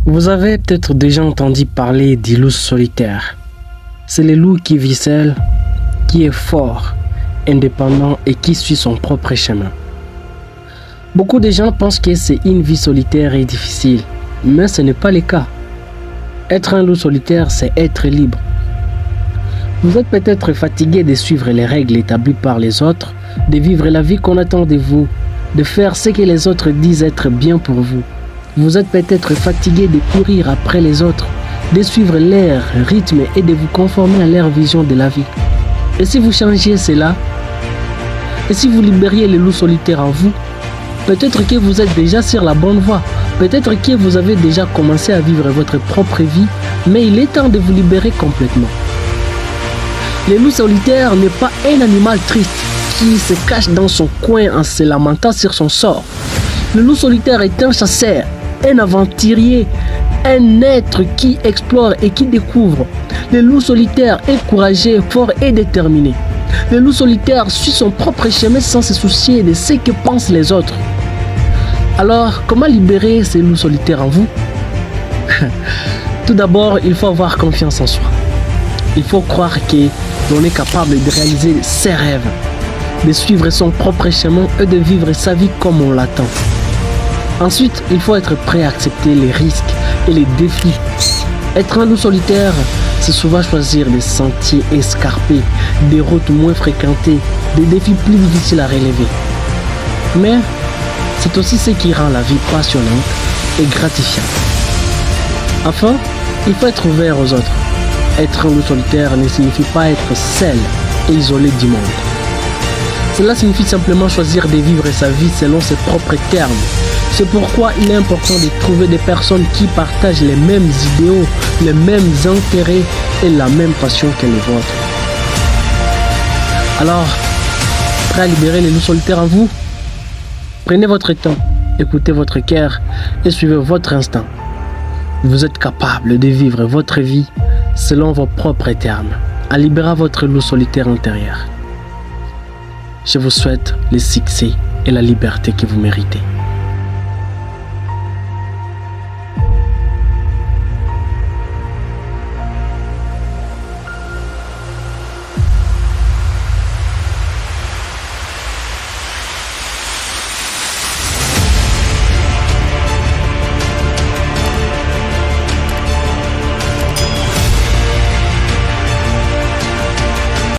Vous avez peut-être déjà entendu parler du loup solitaire. C'est le loup qui vit seul, qui est fort, indépendant et qui suit son propre chemin. Beaucoup de gens pensent que c'est une vie solitaire et difficile, mais ce n'est pas le cas. Être un loup solitaire, c'est être libre. Vous êtes peut-être fatigué de suivre les règles établies par les autres, de vivre la vie qu'on attend de vous, de faire ce que les autres disent être bien pour vous. Vous êtes peut-être fatigué de courir après les autres, de suivre leur rythme et de vous conformer à leur vision de la vie. Et si vous changiez cela, et si vous libériez le loup solitaire en vous, peut-être que vous êtes déjà sur la bonne voie, peut-être que vous avez déjà commencé à vivre votre propre vie, mais il est temps de vous libérer complètement. Le loup solitaire n'est pas un animal triste qui se cache dans son coin en se lamentant sur son sort. Le loup solitaire est un chasseur, un aventurier, un être qui explore et qui découvre. Le loup solitaire est courageux, fort et déterminé. Le loup solitaire suit son propre chemin sans se soucier de ce que pensent les autres. Alors, comment libérer ce loup solitaire en vous? Tout d'abord, il faut avoir confiance en soi. Il faut croire que l'on est capable de réaliser ses rêves, de suivre son propre chemin et de vivre sa vie comme on l'attend. Ensuite, il faut être prêt à accepter les risques et les défis. Être un loup solitaire, c'est souvent choisir des sentiers escarpés, des routes moins fréquentées, des défis plus difficiles à relever. Mais c'est aussi ce qui rend la vie passionnante et gratifiante. Enfin, il faut être ouvert aux autres. Être un loup solitaire ne signifie pas être seul et isolé du monde. Cela signifie simplement choisir de vivre sa vie selon ses propres termes. C'est pourquoi il est important de trouver des personnes qui partagent les mêmes idéaux, les mêmes intérêts et la même passion que les vôtres. Alors, prêt à libérer les loups solitaires en vous? Prenez votre temps, écoutez votre cœur et suivez votre instinct. Vous êtes capable de vivre votre vie selon vos propres termes, en libérant votre loup solitaire intérieur. Je vous souhaite le succès et la liberté que vous méritez.